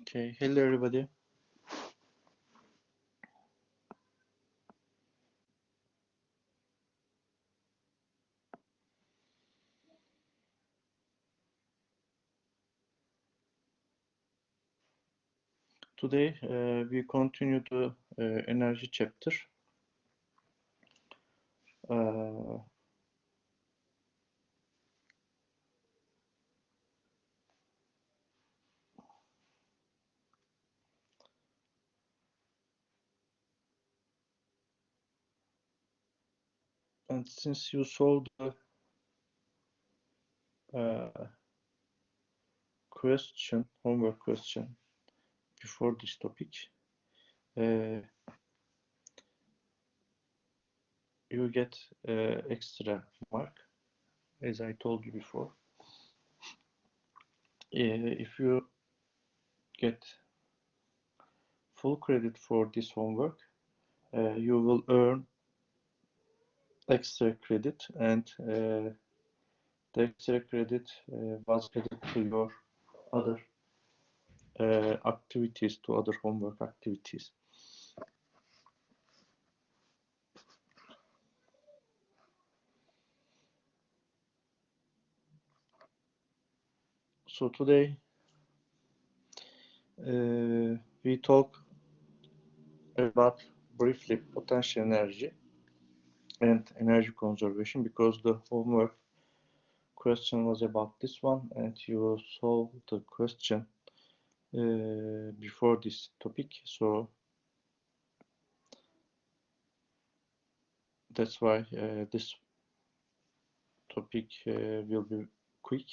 Okay, hello everybody. Today we continue the energy chapter. And since you saw the homework question before this topic, you get extra mark, as I told you before. If you get full credit for this homework, you will earn extra credit, and the extra credit was added to your other activities, to other homework activities. So today we talk about briefly potential energy and energy conservation, because the homework question was about this one, and you solved the question before this topic. So that's why this topic will be quick.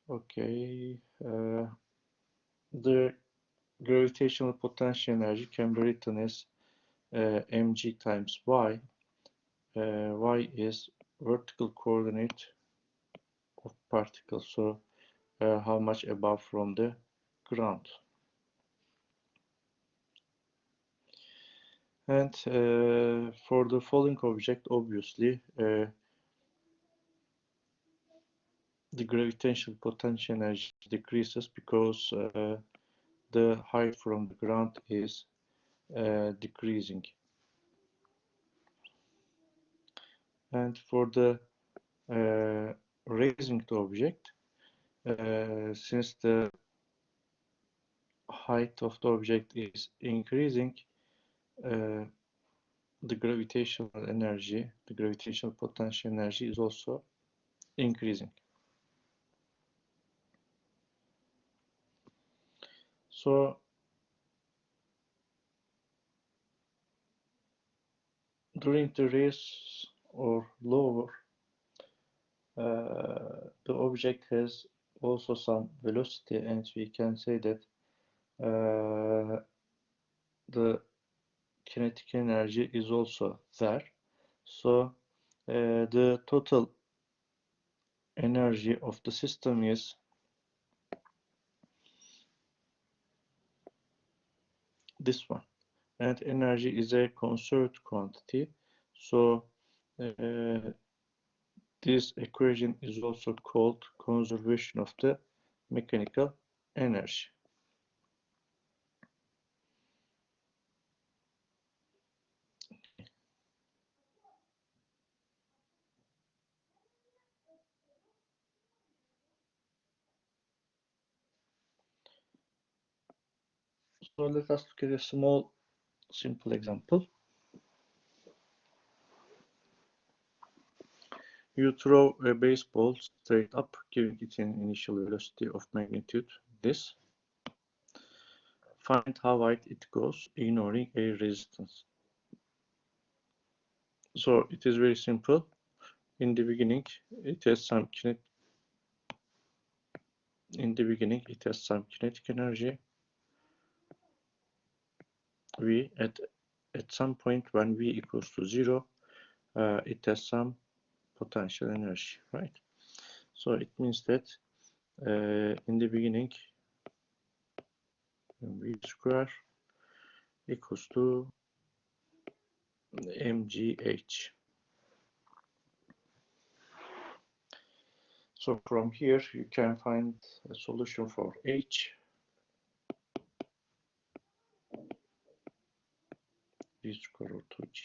Okay, the gravitational potential energy can be written as mg times y. Y is vertical coordinate of particles, so how much above from the ground. And for the falling object, obviously the gravitational potential energy decreases, because the height from the ground is decreasing. And for the raising the object, since the height of the object is increasing, the gravitational energy, the gravitational potential energy is also increasing. So during the raise or lower, the object has also some velocity, and we can say that the kinetic energy is also there. So the total energy of the system is this one, and energy is a conserved quantity. So this equation is also called conservation of the mechanical energy. So let us look at a small, simple example. You throw a baseball straight up, giving it an initial velocity of magnitude this. Find how wide it goes, ignoring a resistance. So it is very simple. In the beginning, it has some kinetic. In the beginning, it has some kinetic energy. V at some point when V equals to 0, it has some potential energy, right? So it means that in the beginning, V square equals to mgh. So from here you can find a solution for H. V square root 2G.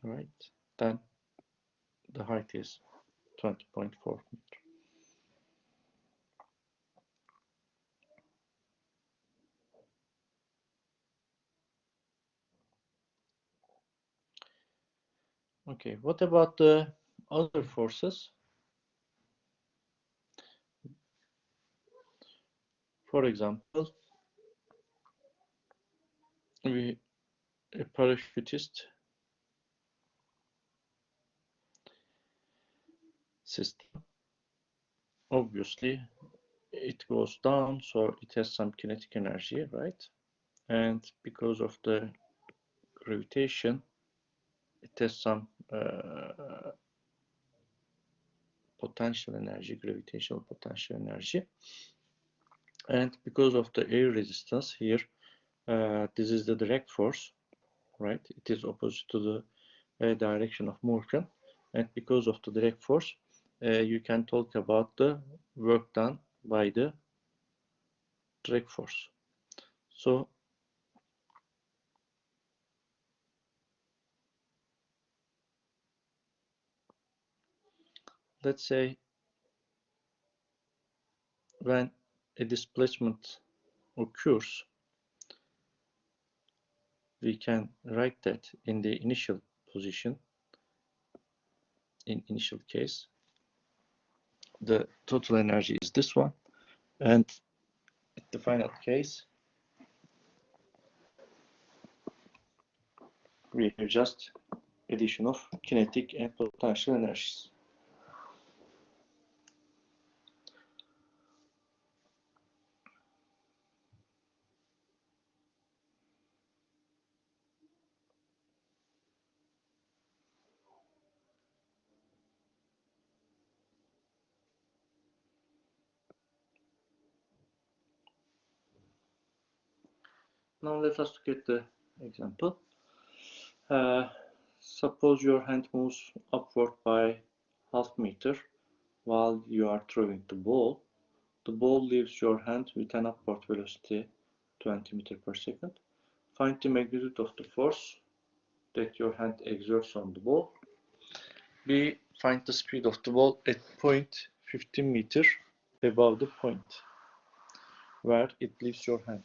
Right. Then the height is 20.4 meter. Okay, what about the other forces? For example, a parachutist system, obviously it goes down, so it has some kinetic energy, right? And because of the gravitation, it has some potential energy, gravitational potential energy. And because of the air resistance here, this is the direct force, right? It is opposite to the direction of motion. And because of the direct force, you can talk about the work done by the direct force. So let's say when a displacement occurs, we can write that in the initial position, in initial case, the total energy is this one, and at the final case, we have just addition of kinetic and potential energies. Now let us look at the example. Suppose your hand moves upward by half meter while you are throwing the ball. The ball leaves your hand with an upward velocity 20 meters per second. Find the magnitude of the force that your hand exerts on the ball. B. Find the speed of the ball at point 15 meters above the point where it leaves your hand.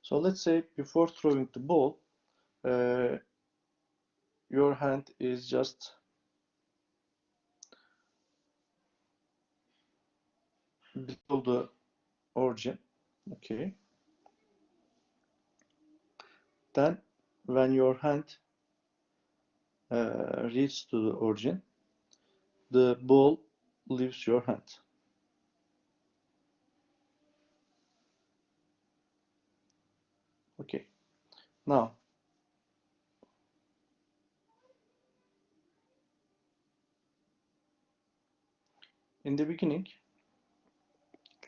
So let's say before throwing the ball, your hand is just below the origin. Okay. Then when your hand reaches to the origin, the ball leaves your hand. Okay. Now, in the beginning,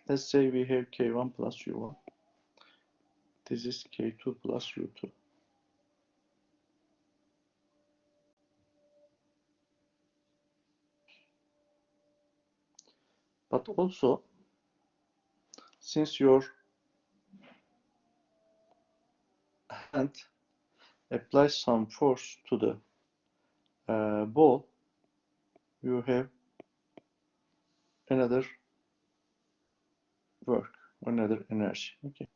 let's say we have K1 plus U1. This is K2 plus U2. But also, since your hand applies some force to the ball, you have another work, another energy. Okay.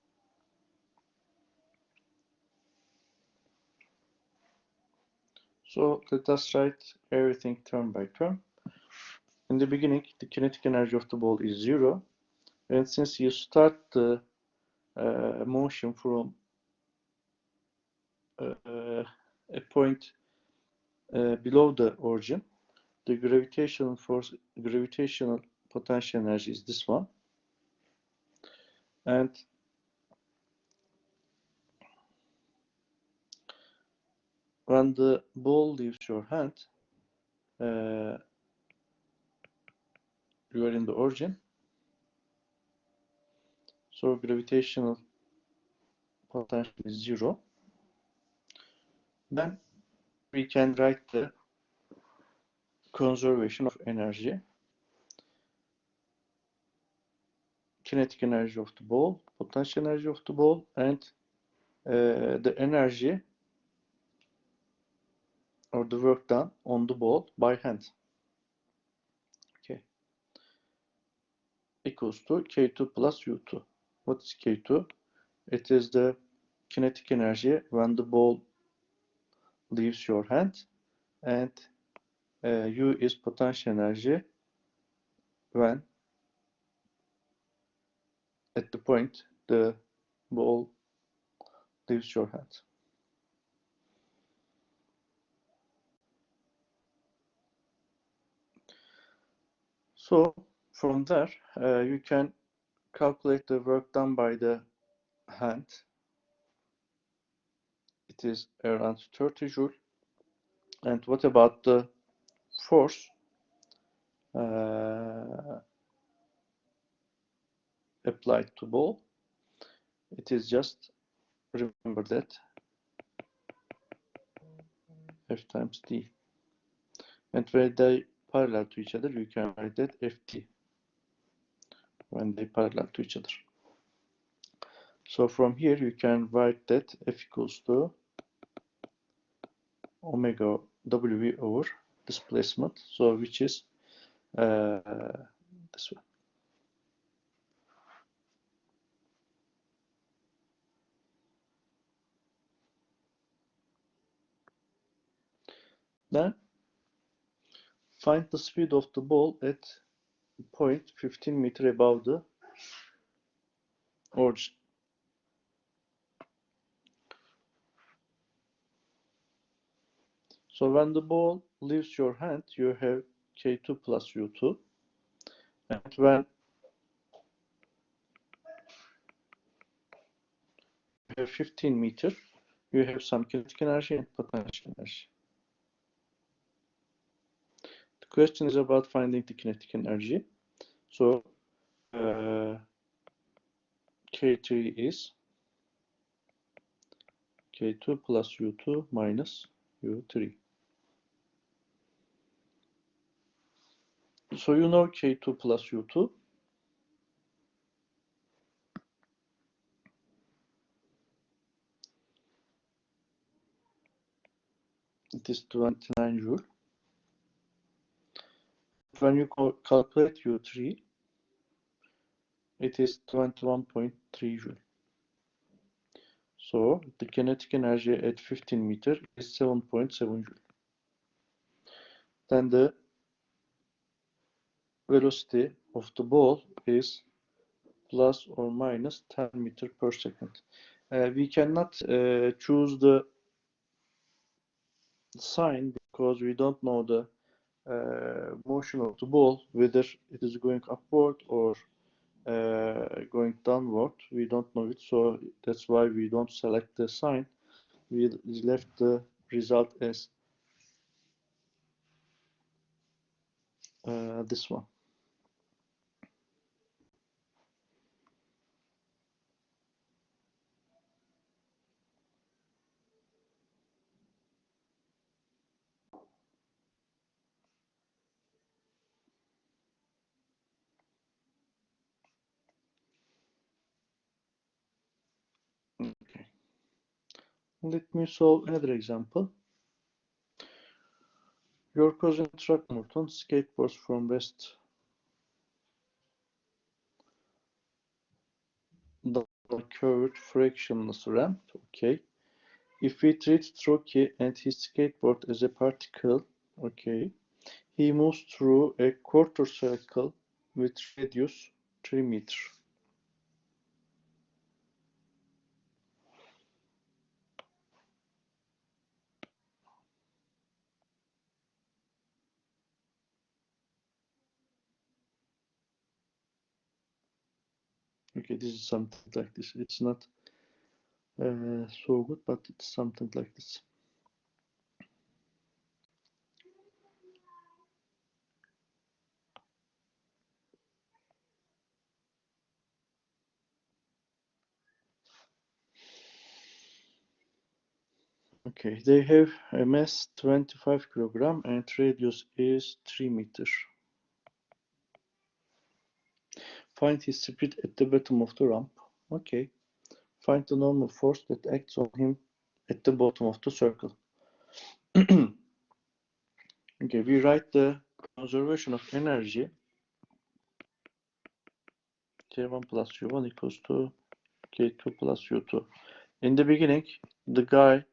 So let us write everything term by term. In the beginning, the kinetic energy of the ball is 0, and since you start the motion from a point below the origin, the gravitational force, gravitational potential energy is this one, and when the ball leaves your hand, you are in the origin, so gravitational potential is 0, Then we can write the conservation of energy. Kinetic energy of the ball, potential energy of the ball, and the energy or the work done on the ball by hand. Okay. Equals to K2 plus U2. What is K2? It is the kinetic energy when the ball leaves your hand, and U is potential energy when at the point the ball leaves your hand. So from there, you can calculate the work done by the hand. It is around 30 joule. And what about the force applied to ball? It is just, remember that, F times D. And when they parallel to each other, you can write that Ft when they parallel to each other. So from here, you can write that F equals to omega W over displacement, so which is this one. Then find the speed of the ball at point 15 meter above the origin. So when the ball leaves your hand, you have K2 plus U2. And when you have 15 meter, you have some kinetic energy and potential energy. The question is about finding the kinetic energy. So K3 is K2 plus U2 minus U3. So you know K2 plus U2. It is 29 joule. When you calculate U3, it is 21.3 joule. So the kinetic energy at 15 meter is 7.7 joule. Then the velocity of the ball is plus or minus 10 meter per second. We cannot choose the sign because we don't know the motion of the ball, whether it is going upward or going downward. We don't know it, so that's why we don't select the sign. We left the result as this one. Okay. Let me solve another example. Your cousin Throckmorton skateboards from West the curved frictionless ramp. Okay. If we treat Trocky and his skateboard as a particle, okay, he moves through a quarter circle with radius 3 meters. Okay, this is something like this. It's not so good, but it's something like this. Okay, they have a mass 25 kilogram and radius is 3 meters. Find his speed at the bottom of the ramp. Okay. Find the normal force that acts on him at the bottom of the circle. Okay, we write the conservation of energy. K1 plus U1 equals to K2 plus U2. In the beginning, the guy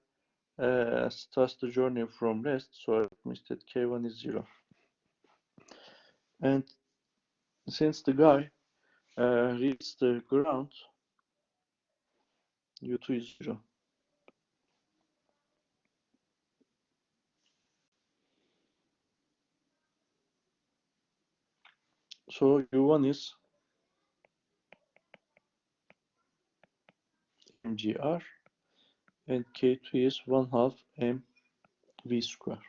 starts the journey from rest, so it means that K1 is 0. And since the guy reaches the ground, U2 is 0. So U1 is mgr and K2 is 1/2 mv square.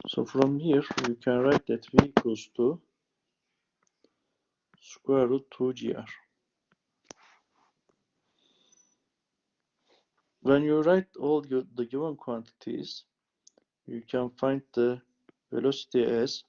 So from here we can write that V equals to square root 2gr. When you write all the given quantities, you can find the velocity as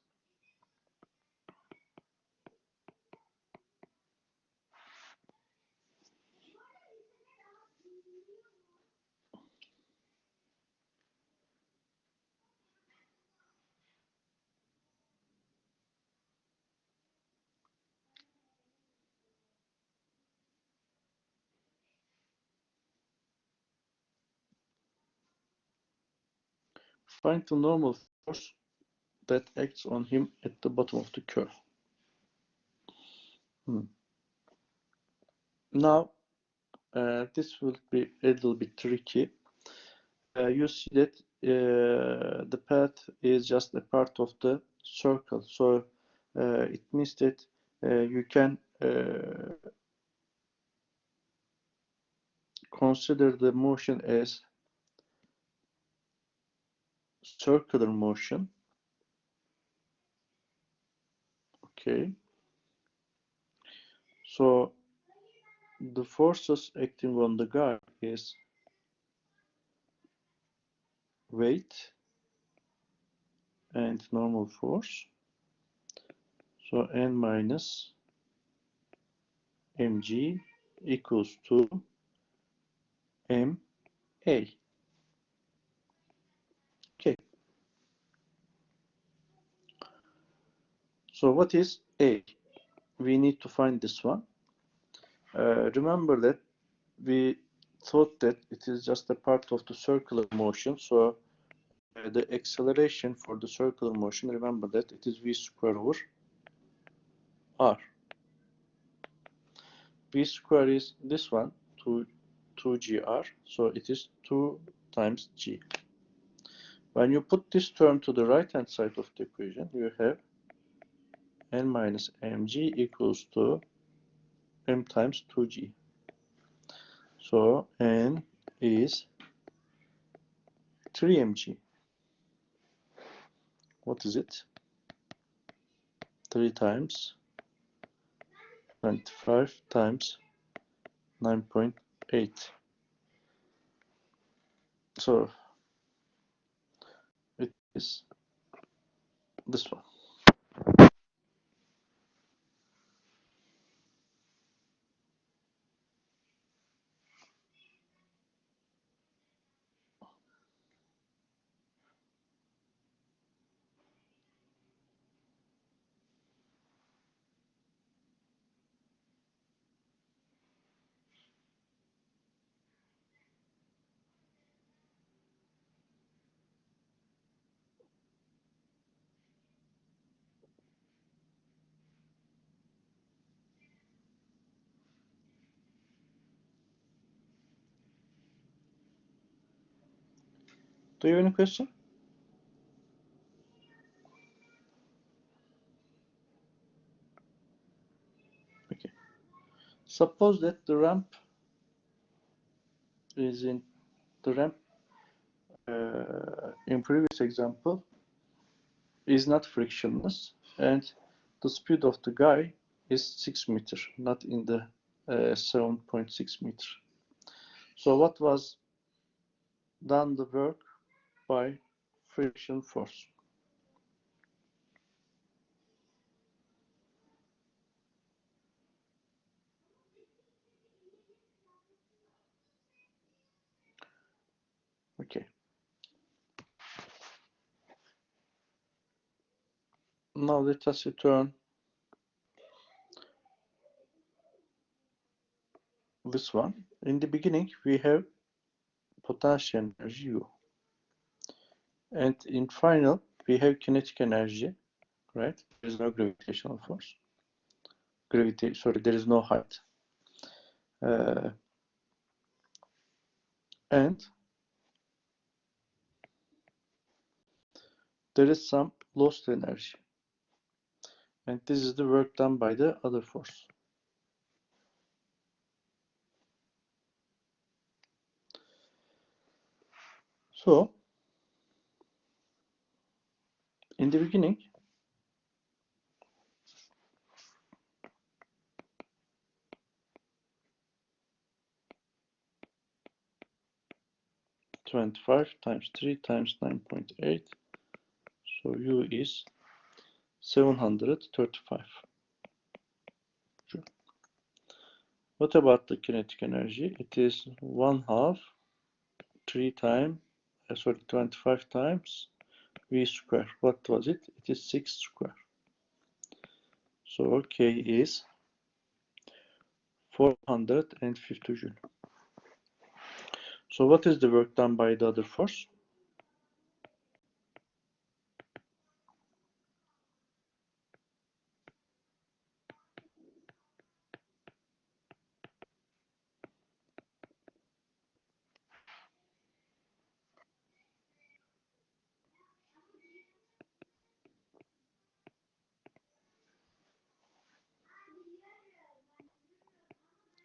find the normal force that acts on him at the bottom of the curve. Now, this will be a little bit tricky. You see that the path is just a part of the circle, so it means that you can consider the motion as circular motion. Okay, so the forces acting on the guy is weight and normal force, so N minus mg equals to ma. Okay, so what is A? We need to find this one. Remember that we thought that it is just a part of the circular motion, so the acceleration for the circular motion, remember that it is v square over r. V square is this one, 2gr, so it is 2 times g. When you put this term to the right hand side of the equation, you have n minus mg equals to m times 2g. So n is 3 mg. What is it? 3 times 25 times 9.8. So it is this one. Do you have any question? Okay. Suppose that the ramp is in the ramp in previous example is not frictionless and the speed of the guy is 6 meters, not in the 7.6 meters. So what was done the work by friction force. Okay. Now let us return this one. In the beginning, we have potential energy U. And in final, we have kinetic energy, right? There is no gravitational force. There is no height. And there is some lost energy. And this is the work done by the other force. So, in the beginning, (25 times 3 times 9.8), so U is 735 joule. What about the kinetic energy? It is 1/2 25 times V square. What was it? It is 6 square. So K is 450 joule. So what is the work done by the other force?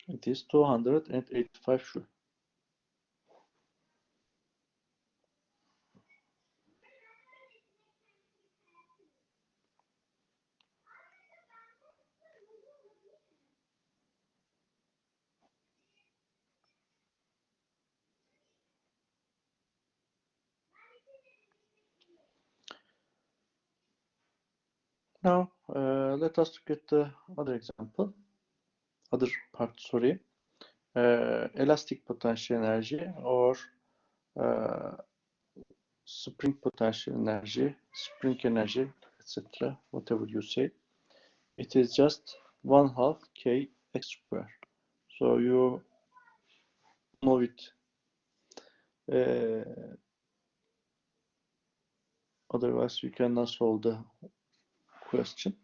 It is 285 joule. Now let us look at the other example, other part, sorry. Elastic potential energy or spring potential energy, spring energy, etc., whatever you say. It is just 1/2 K x square. So you know it. Otherwise, we cannot solve the question.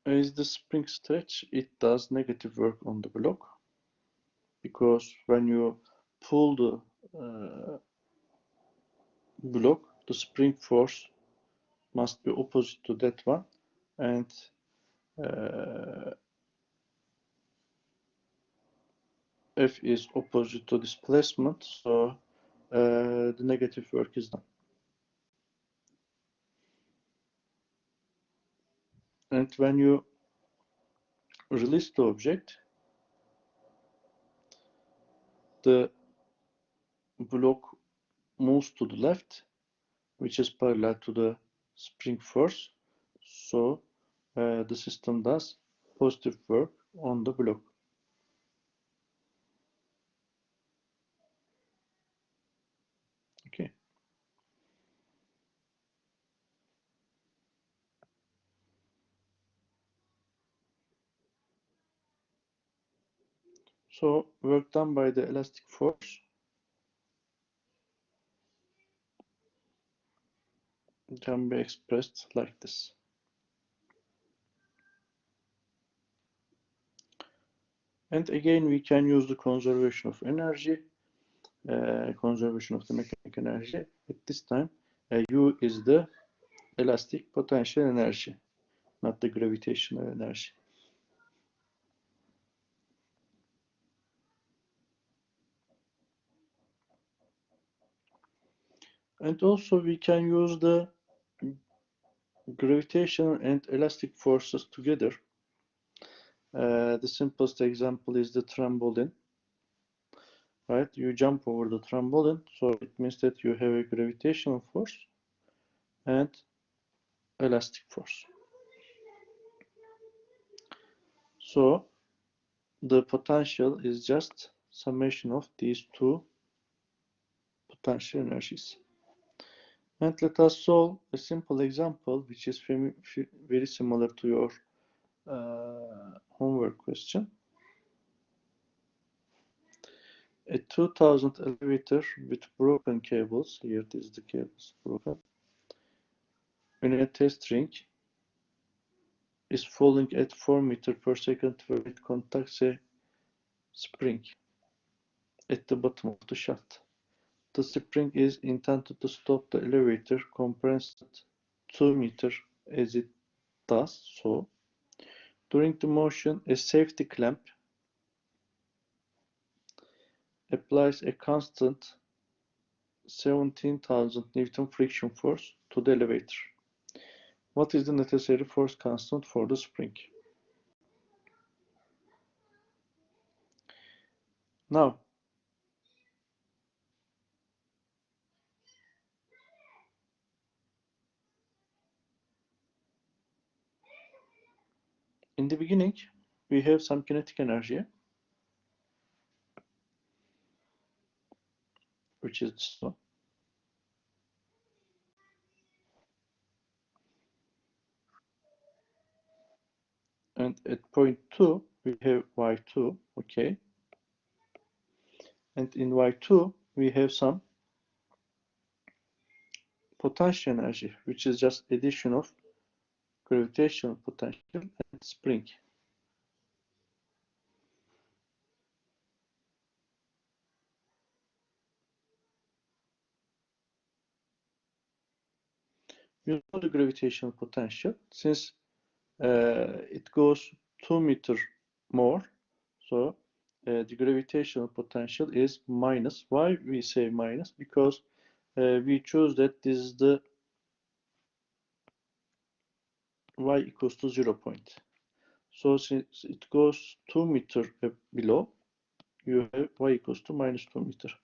As the spring stretch, it does negative work on the block, because when you pull the block, the spring force must be opposite to that one, and F is opposite to displacement, so the negative work is done. And when you release the object, the block moves to the left, which is parallel to the spring force, so the system does positive work on the block. Okay. So work done by the elastic force can be expressed like this. And again, we can use the conservation of energy, conservation of the mechanical energy. At this time, U is the elastic potential energy, not the gravitational energy. And also we can use the gravitational and elastic forces together. The simplest example is the trampoline, right? You jump over the trampoline, so it means that you have a gravitational force and elastic force. So the potential is just summation of these two potential energies. And let us solve a simple example which is very similar to your homework question. A 2000 elevator with broken cables, here it is the cables broken, in a test ring is falling at 4 meters per second where it contacts a spring at the bottom of the shaft. The spring is intended to stop the elevator compressed at 2 meters as it does so. During the motion, a safety clamp applies a constant 17,000 Newton friction force to the elevator. What is the necessary force constant for the spring? Now, in the beginning, we have some kinetic energy, which is this one. And at point 2, we have y2, okay. And in y2, we have some potential energy, which is just addition of gravitational potential and spring. You know the gravitational potential, since it goes 2 meters more, so the gravitational potential is minus. Why we say minus? Because we choose that this is the y equals to 0 point. So since it goes 2 meters below, you have y equals to minus 2 meters.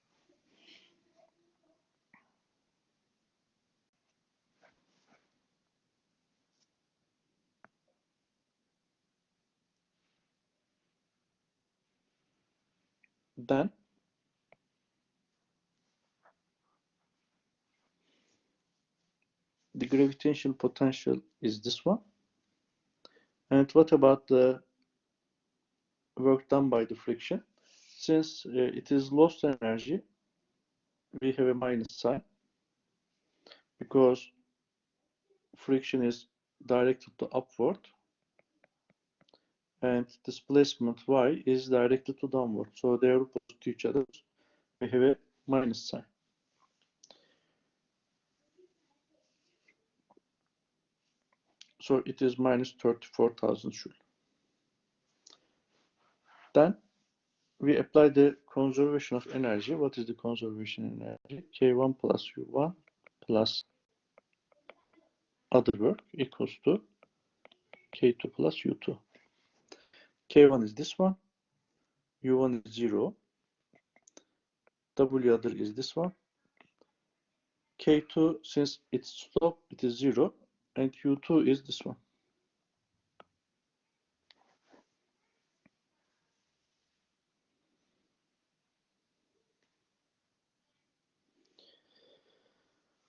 Then the gravitational potential is this one. And what about the work done by the friction? Since it is lost energy, we have a minus sign because friction is directed to upward and displacement y is directed to downward. So they are opposite to each other. We have a minus sign. So it is minus 34,000 joule. Then we apply the conservation of energy. What is the conservation energy? K1 plus U1 plus other work equals to K2 plus U2. K1 is this one, U1 is 0, W other is this one. K2, since it's slope, it is 0, and U2 is this one.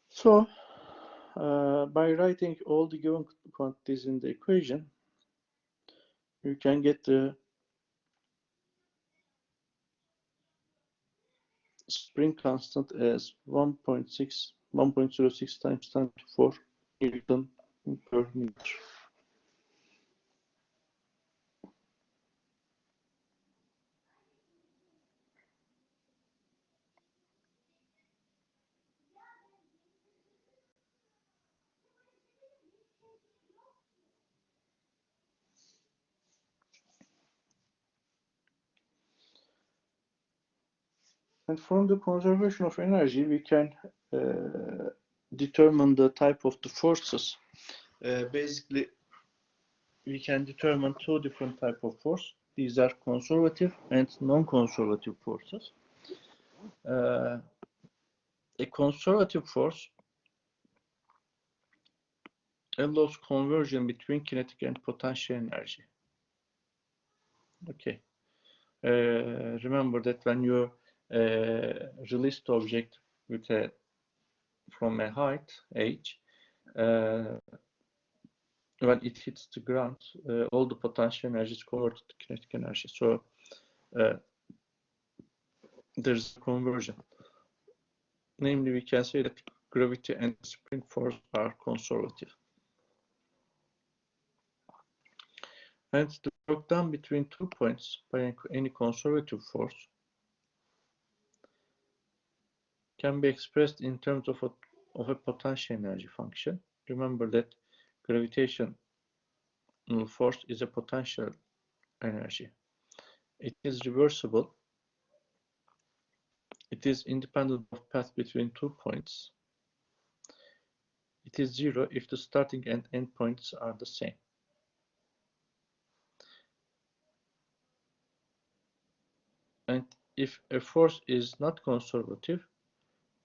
So, by writing all the given quantities in the equation, you can get the spring constant as 1.06 times 10 to 4 Newton per meter. And from the conservation of energy, we can determine the type of the forces, basically we can determine two different type of force. These are conservative and non-conservative forces. A conservative force allows conversion between kinetic and potential energy. Okay. Remember that when you release the object with from a height, h, when it hits the ground, all the potential energy is converted to kinetic energy. So there's a conversion. Namely, we can say that gravity and spring force are conservative. And the work done between 2 points by any conservative force can be expressed in terms of a potential energy function. Remember that gravitational force is a potential energy. It is reversible. It is independent of path between 2 points. It is zero if the starting and end points are the same. And if a force is not conservative,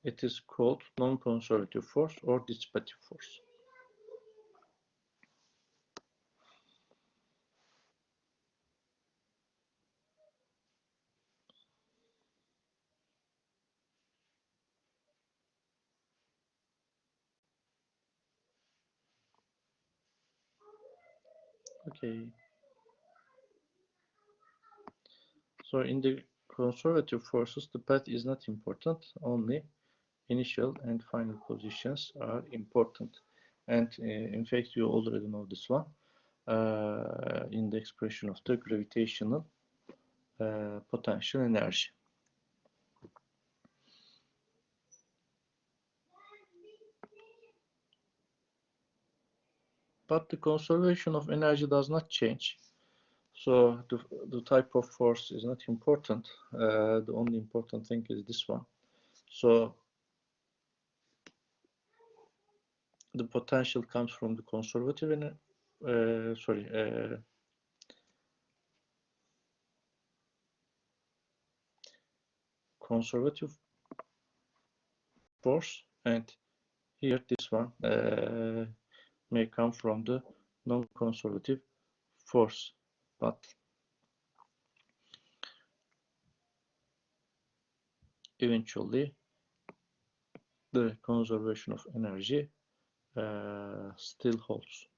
it is called non-conservative force or dissipative force. Okay. So in the conservative forces, the path is not important, only initial and final positions are important. And in fact, you already know this one in the expression of the gravitational potential energy. But the conservation of energy does not change. So the type of force is not important. The only important thing is this one. So the potential comes from the conservative conservative force, and here this one may come from the non-conservative force, but eventually the conservation of energy still holds.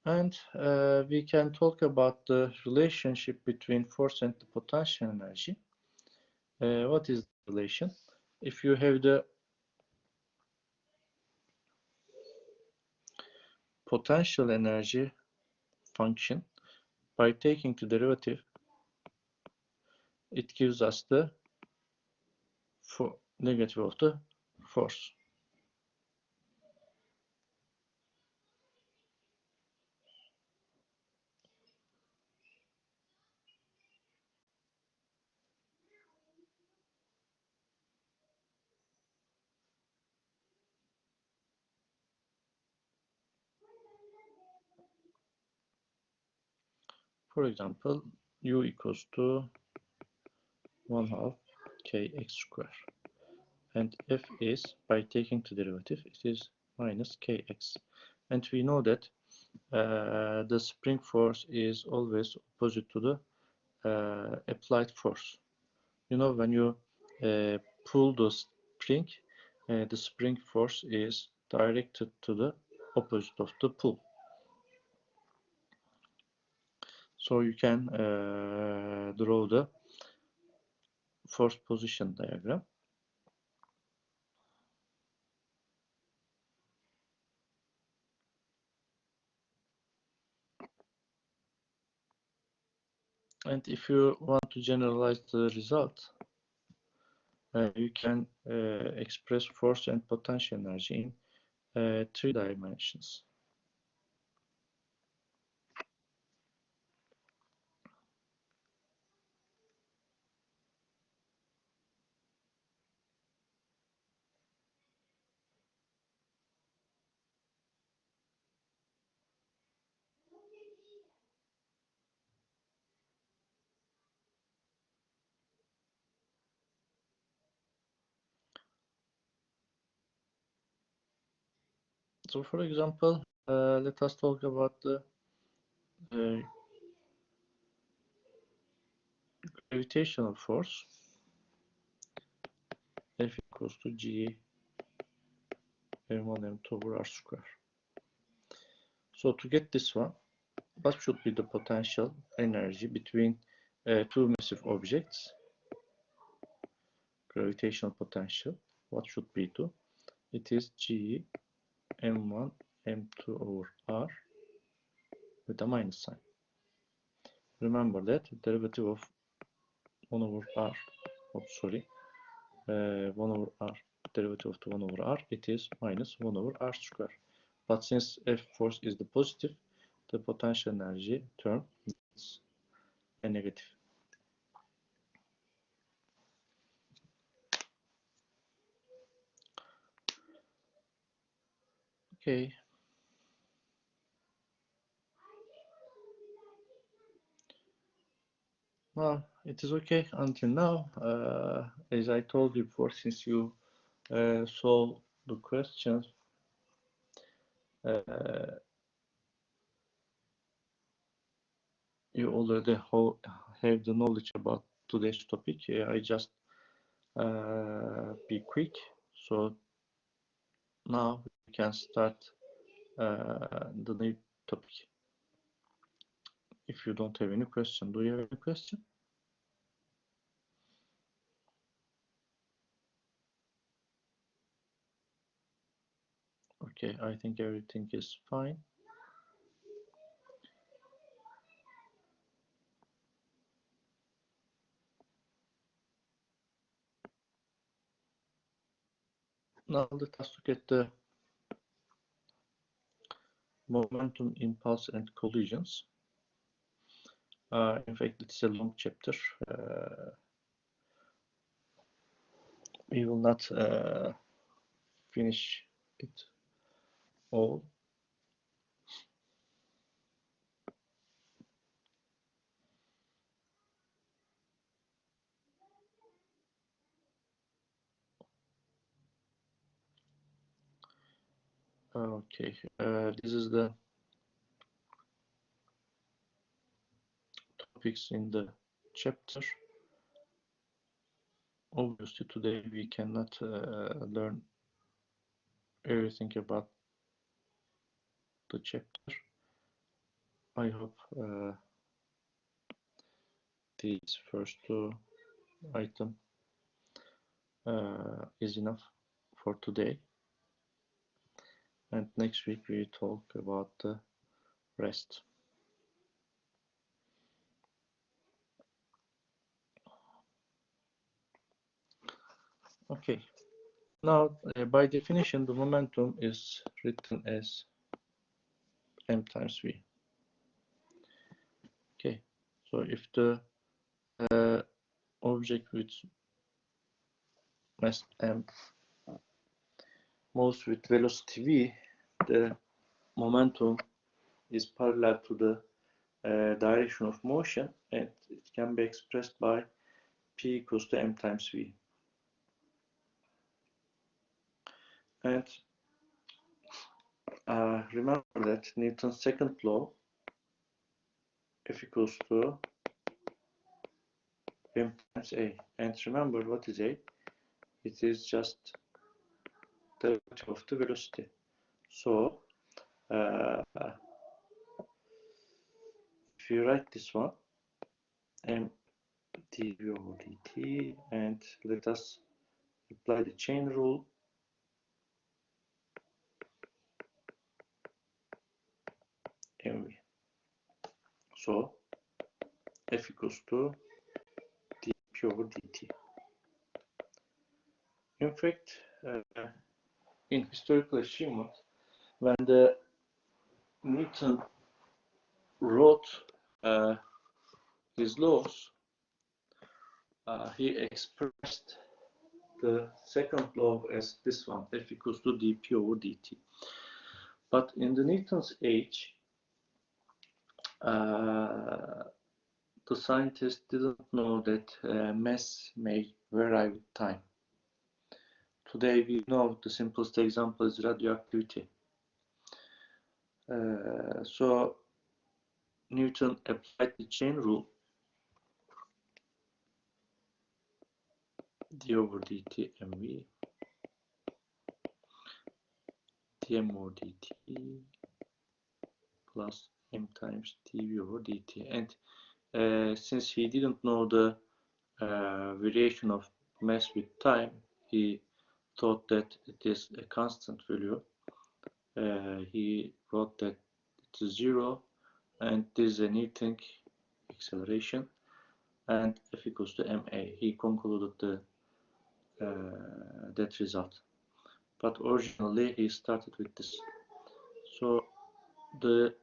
And we can talk about the relationship between force and the potential energy. What is the relation? If you have the potential energy function, by taking the derivative, it gives us the negative of the force. For example, u equals to 1/2 kx square, and f is, by taking the derivative, it is minus kx, and we know that the spring force is always opposite to the applied force. You know, when you pull the spring force is directed to the opposite of the pull. So you can draw the force position diagram. And if you want to generalize the result, you can express force and potential energy in 3 dimensions. So, for example, let us talk about the gravitational force. F equals to G M1 M2 over R square. So to get this one, what should be the potential energy between two massive objects? Gravitational potential. What should be to? It is G M1 M2 over R with a minus sign. Remember that derivative of 1 over R, 1 over R, derivative of the 1 over R, it is minus 1 over R square. But since F force is the positive, the potential energy term is a negative. Okay. Well, it is okay until now. As I told you before, since you solved the questions, you already have the knowledge about today's topic. I just be quick. So now we can start the new topic. If you don't have any question, do you have any question? Okay, I think everything is fine. Now let us look at the momentum, impulse, and collisions. In fact, it's a long chapter. We will not finish it all. Okay, this is the topics in the chapter. Obviously, today we cannot learn everything about the chapter. I hope these first two items is enough for today. And next week we talk about the rest. Okay, now by definition the momentum is written as m times v. Okay, so if the object with mass m moves with velocity v, the momentum is parallel to the direction of motion, and it can be expressed by p equals to m times v. And remember that Newton's second law, F equals to m times a. And remember, what is a? It is just the derivative of the velocity. So if you write this one, m dv over dt, and let us apply the chain rule. mv. So F equals to dp over dt. In fact, in historical achievement, when the Newton wrote his laws, he expressed the second law as this one, F equals to dp over dt. But in the Newton's age, the scientists didn't know that mass may vary with time. Today we know the simplest example is radioactivity. So Newton applied the chain rule, d over dt mv, dm over dt plus m times dv over dt. And since he didn't know the variation of mass with time, he thought that it is a constant value. He wrote that it is 0, and this is a Newton acceleration, and F equals to ma. He concluded that result. But originally he started with this. So the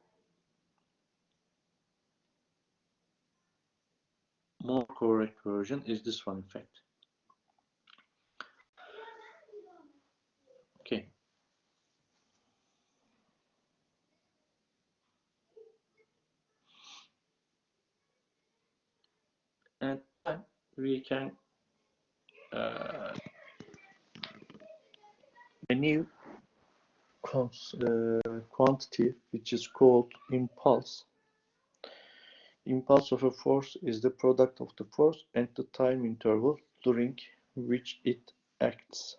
more correct version is this one, in fact. Okay. And we can a new quantity which is called impulse. Impulse of a force is the product of the force and the time interval during which it acts.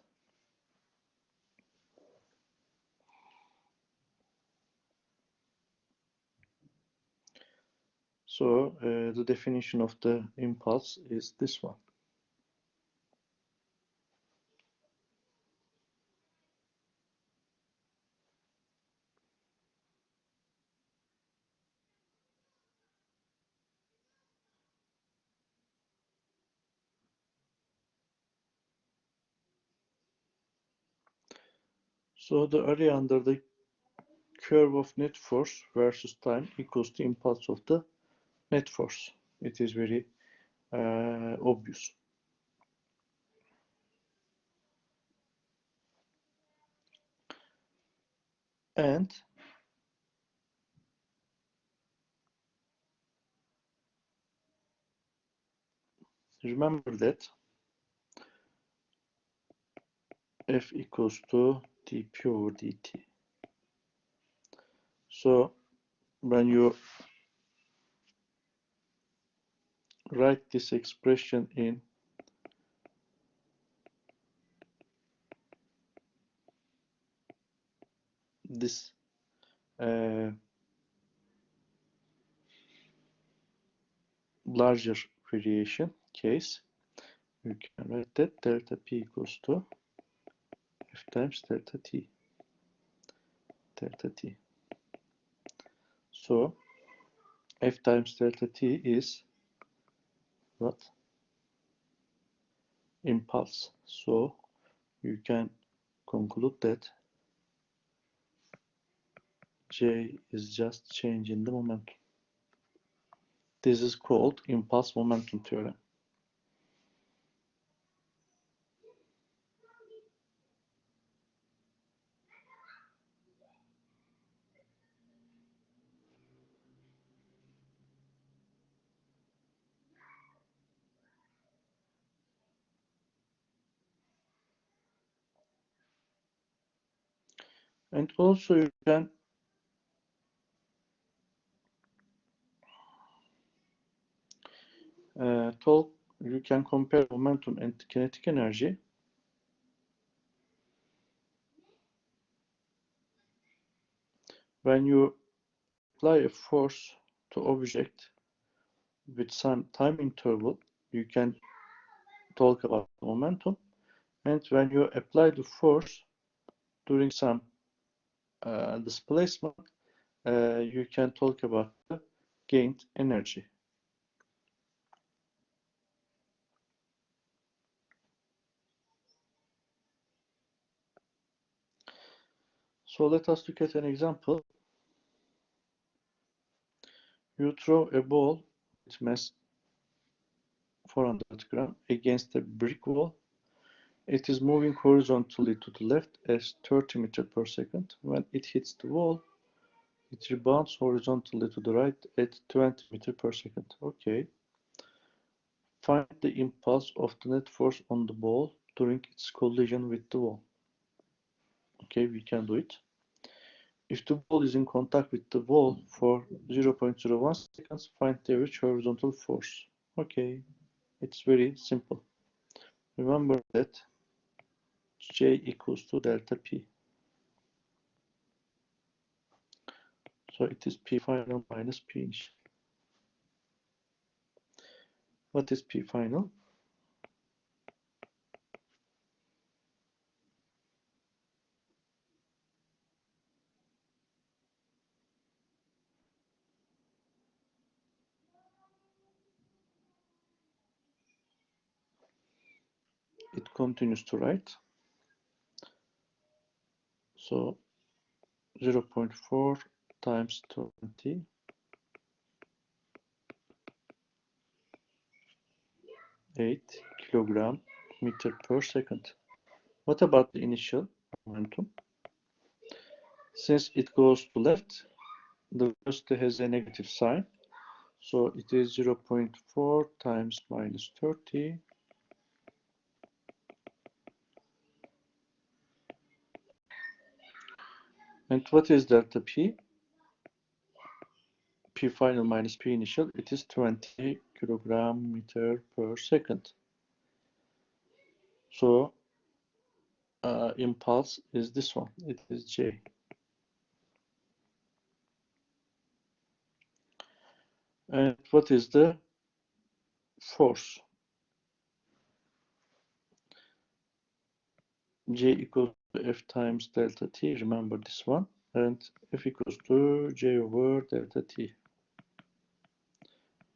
So the definition of the impulse is this one. So the area under the curve of net force versus time equals the impulse of the net force. It is very obvious. And remember that F equals to dp over dt. So when you write this expression in this larger variation case, you can write that delta p equals to F times delta t. So F times delta t is what? Impulse. So you can conclude that J is just change in the momentum. This is called impulse momentum theorem. And also you can you can compare momentum and kinetic energy. When you apply a force to object with some time interval, you can talk about momentum. And when you apply the force during some displacement, you can talk about the gained energy. So let us look at an example. You throw a ball with mass 400 grams against a brick wall. It is moving horizontally to the left at 30 meters per second. When it hits the wall, it rebounds horizontally to the right at 20 meters per second. Okay. Find the impulse of the net force on the ball during its collision with the wall. Okay, we can do it. If the ball is in contact with the wall for 0.01 seconds, find the average horizontal force. Okay, it's very simple. Remember that J equals to delta P. So it is P final minus P initial. What is P final? It continues to write. So 0.4 times 20 8 kilogram meter per second. What about the initial momentum? Since it goes to left, the velocity has a negative sign. So it is 0.4 times minus 30. And what is delta P? P final minus P initial. It is 20 kilogram meter per second. So impulse is this one. It is J. And what is the force? J equals to F times delta T. Remember this one. And F equals to J over delta T.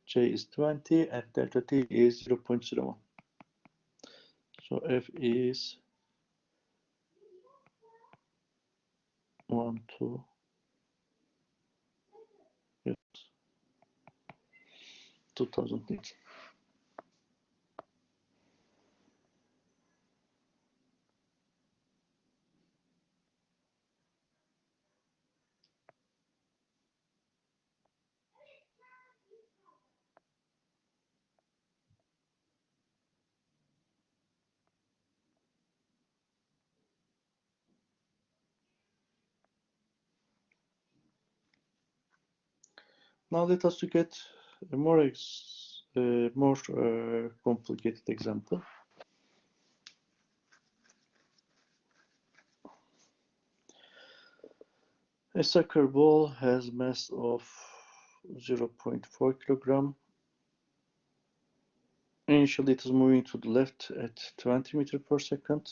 J is 20 and delta T is 0.01. So F is 1, 2, yes, 2000 newtons. Now let us look at a more complicated example. A soccer ball has mass of 0.4 kilogram. Initially, it is moving to the left at 20 meters per second.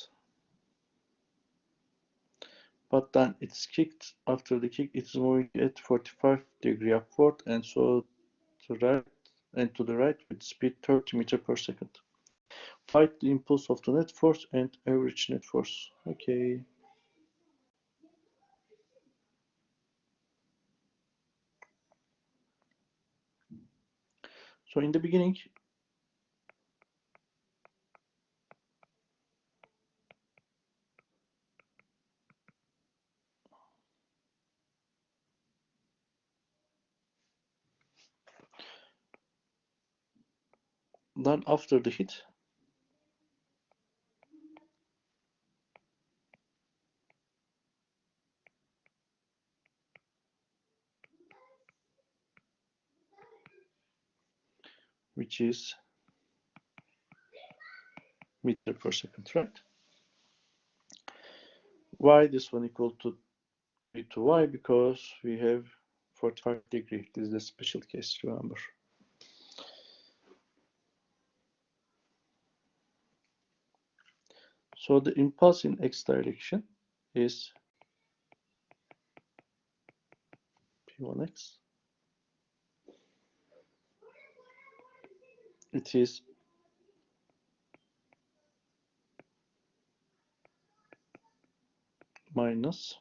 But then it's kicked. After the kick, it's moving at 45-degree upward, and so to right and to the right with speed 30 meters per second. Find the impulse of the net force and average net force. Okay. So in the beginning, then after the hit, which is meter per second, right? Why this one equal to V to Y? Because we have 45 degree. This is a special case, remember. So the impulse in X direction is P1X. It is minus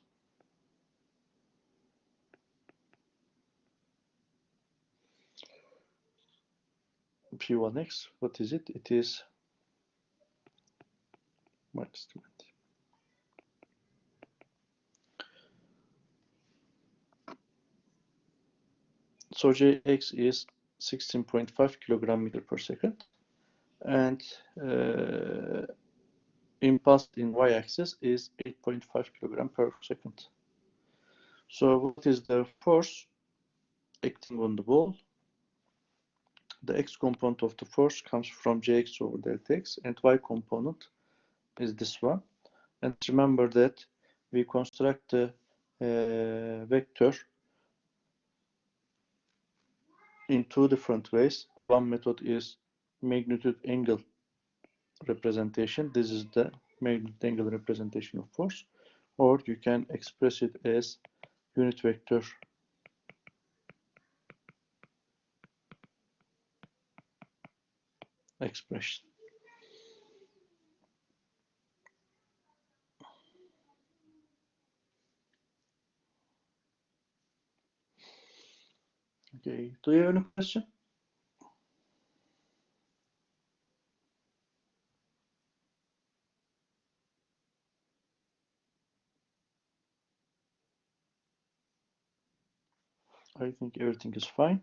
P1X. What is it? It is minus 20. So Jx is 16.5 kilogram meter per second, and impulse in y-axis is 8.5 kilogram per second. So what is the force acting on the ball? The x component of the force comes from jx over delta x, and y component is this one. And remember that we construct the vector in two different ways. One method is magnitude angle representation. This is the magnitude angle representation of force, or you can express it as unit vector expression. Okay, do you have any question? I think everything is fine.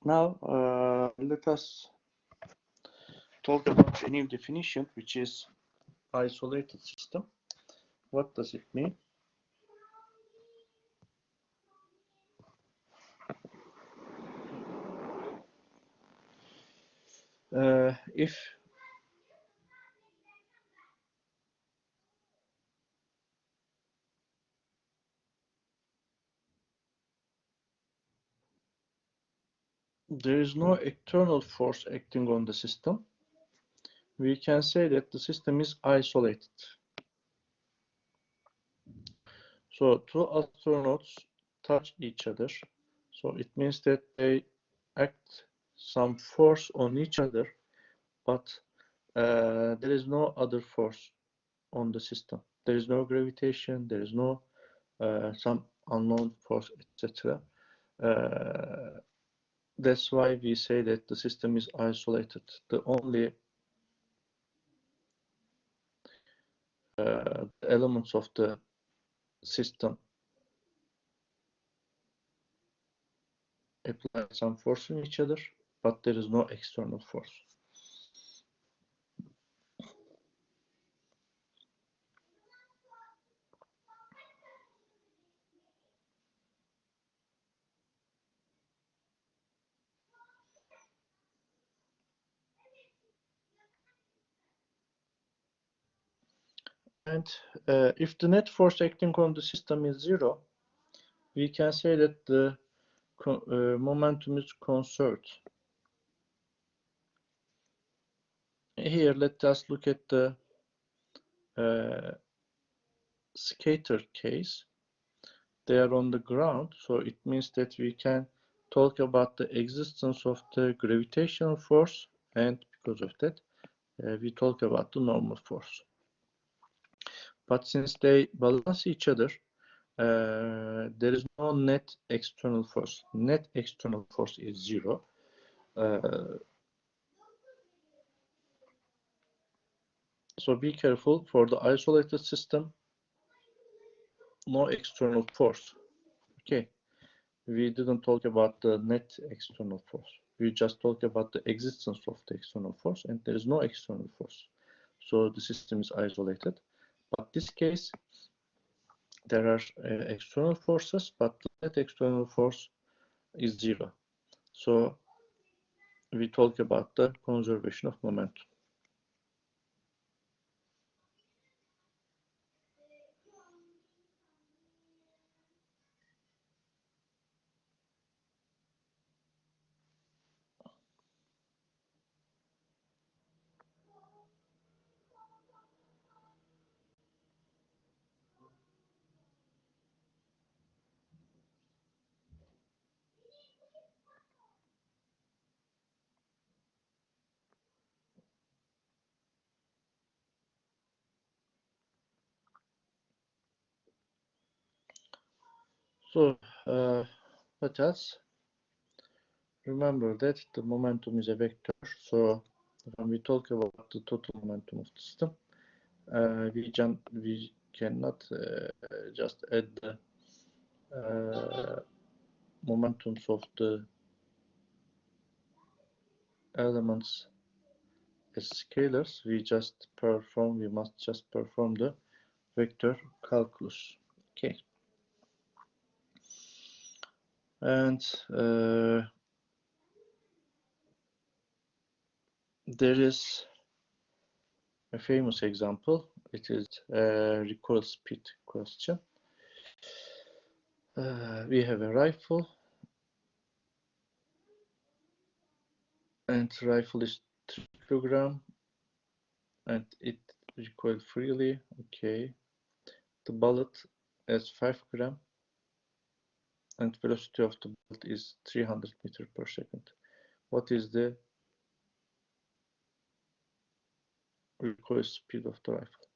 Now, let us talk about a new definition, which is isolated system. What does it mean? If there is no external force acting on the system, we can say that the system is isolated. So two astronauts touch each other. So it means that they act some force on each other, but there is no other force on the system. There is no gravitation, there is no some unknown force, etc. That's why we say that the system is isolated. The only elements of the system apply some force on each other, but there is no external force. And if the net force acting on the system is zero, we can say that the momentum is conserved. Here, let us look at the skater case. They are on the ground, so it means that we can talk about the existence of the gravitational force, and because of that, we talk about the normal force. But since they balance each other, there is no net external force. Net external force is zero. So be careful for the isolated system, no external force. Okay, we didn't talk about the net external force. We just talked about the existence of the external force, and there is no external force. So the system is isolated. But this case, there are external forces, but that external force is zero. So we talk about the conservation of momentum. So let us remember that the momentum is a vector. So when we talk about the total momentum of the system, we cannot just add the momentums of the elements as scalars. We must just perform the vector calculus. Okay. And there is a famous example. It is a recoil speed question. We have a rifle, and rifle is 3 kilogram, and it recoils freely. Okay. The bullet has 5 gram, and velocity of the bullet is 300 meters per second. What is the recoil speed of the rifle?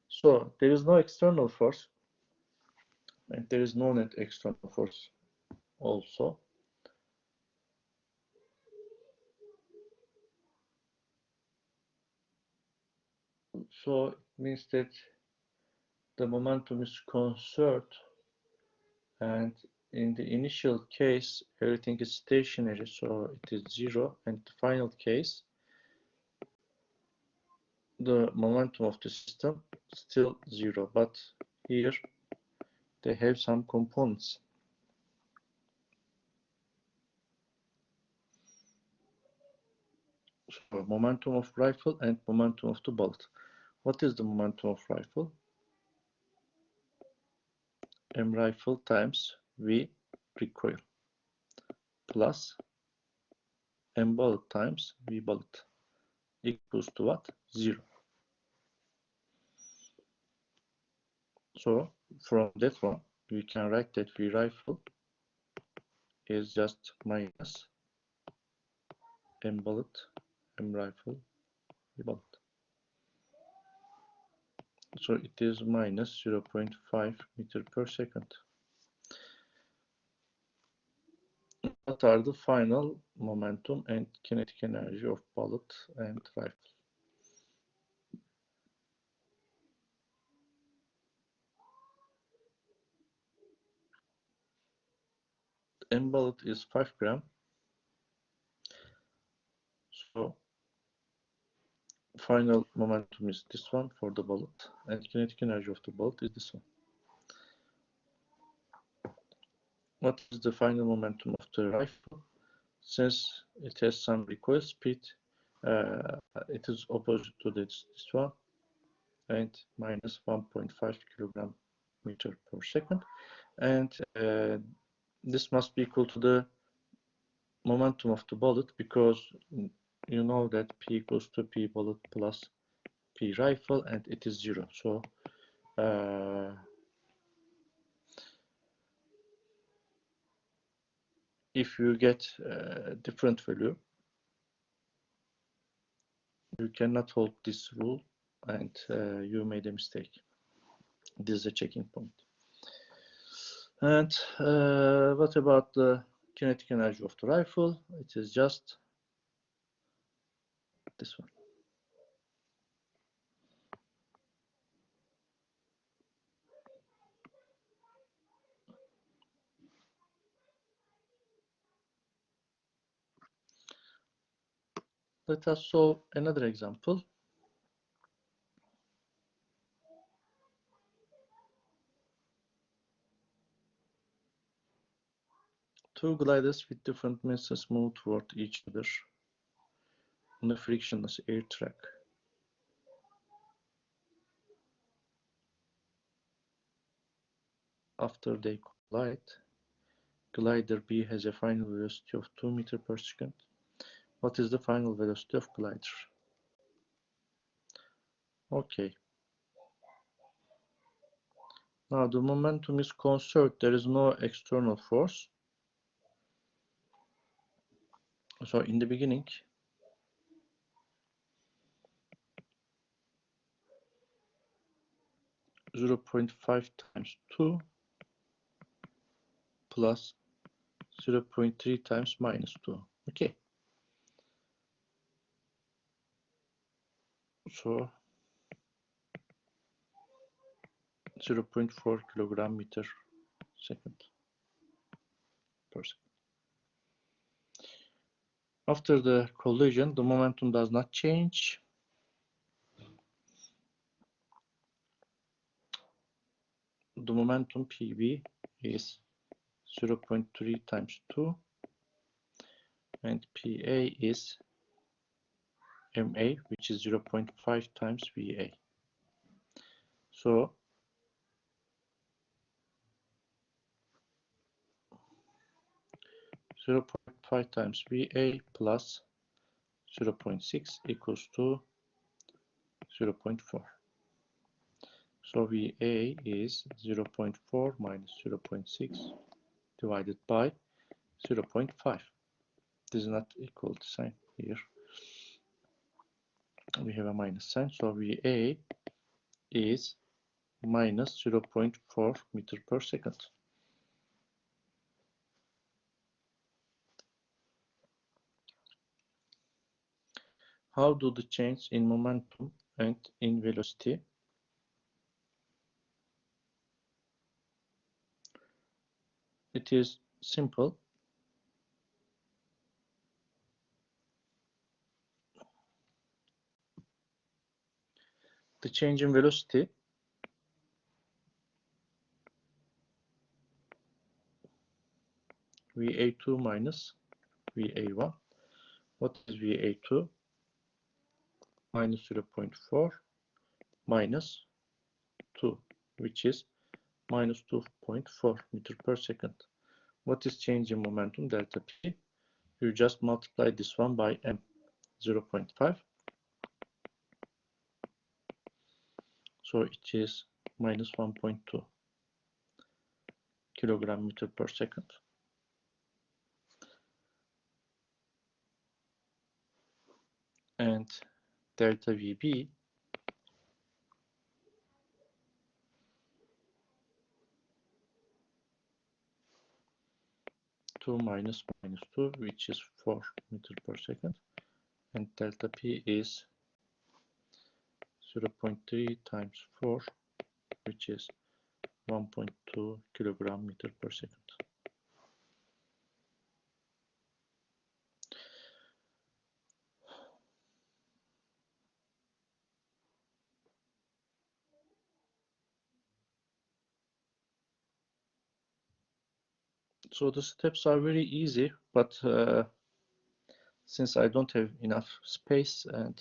So there is no external force, and there is no net external force also. So it means that the momentum is conserved, and in the initial case everything is stationary, so it is 0, and the final case the momentum of the system still 0, but here they have some components. So momentum of rifle and momentum of the bullet. What is the momentum of rifle? M rifle times V recoil plus M bullet times V bullet equals to what? 0. So from that one we can write that V rifle is just minus M bullet, M rifle, V bullet. So it is minus 0.5 meter per second. What are the final momentum and kinetic energy of bullet and rifle? M bullet is 5 gram. So final momentum is this one for the bullet, and kinetic energy of the bullet is this one. What is the final momentum of the rifle? Since it has some recoil speed, it is opposite to this one, and minus 1.5 kilogram meter per second, and this must be equal to the momentum of the bullet, because you know that P equals to P bullet plus P rifle, and it is 0. So if you get a different value, you cannot hold this rule, and you made a mistake. This is a checking point. And what about the kinetic energy of the rifle? It is just this one. Let us solve another example. Two gliders with different masses move toward each other on a frictionless air track. After they collide, glider B has a final velocity of 2 meters per second. What is the final velocity of glider? Okay. Now the momentum is conserved. There is no external force. So in the beginning, (0.5 times 2 plus 0.3 times minus 2. Okay. So 0.4 kilogram meter second per second. After the collision, the momentum does not change. the momentum PV is 0.3 times 2 and PA is MA, which is 0.5 times VA. So 0.5 times VA plus 0.6 equals to 0.4. So VA is 0.4 minus 0.6 divided by 0.5. This is not equal to sign here. We have a minus sign, so VA is minus 0.4 meter per second. How do the change in momentum and in velocity it is simple. The change in velocity VA2 minus VA1. What is VA2? Minus 0.4 minus 2, which is minus 2.4 meter per second. What is change in momentum, delta P? You just multiply this one by M, 0.5. So it is minus 1.2 kilogram meter per second. And delta VB minus 2, which is 4 meter per second, and delta P is 0.3 times 4, which is 1.2 kilogram meter per second. So the steps are very easy, but since I don't have enough space and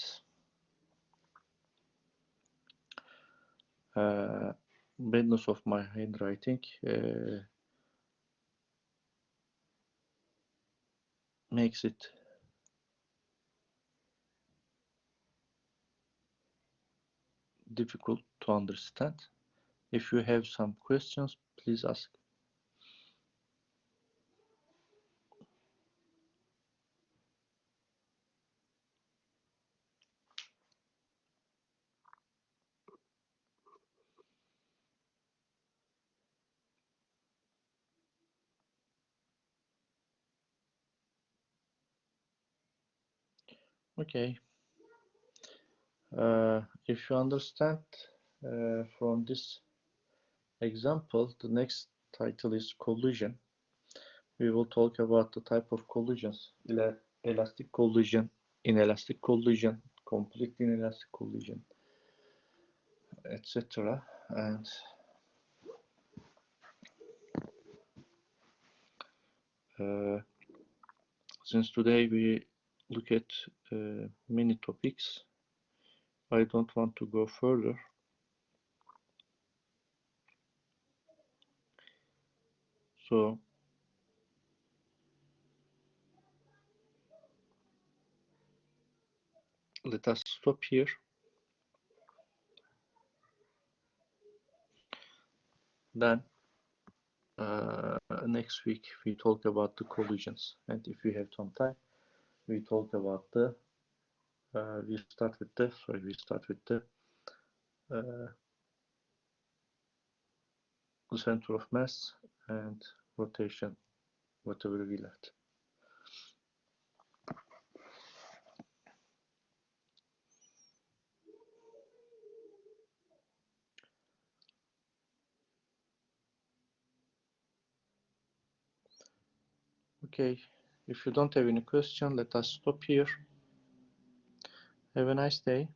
badness of my handwriting makes it difficult to understand. If you have some questions, please ask. Okay. If you understand from this example, the next title is collision. We will talk about the type of collisions: elastic collision, inelastic collision, complete inelastic collision, etc. And since today we look at many topics, I don't want to go further. So let us stop here. Then next week we talk about the collisions, and if we have some time, we talk about the we start with the center of mass and rotation, whatever we left. Okay, if you don't have any question, let us stop here. Have a nice day.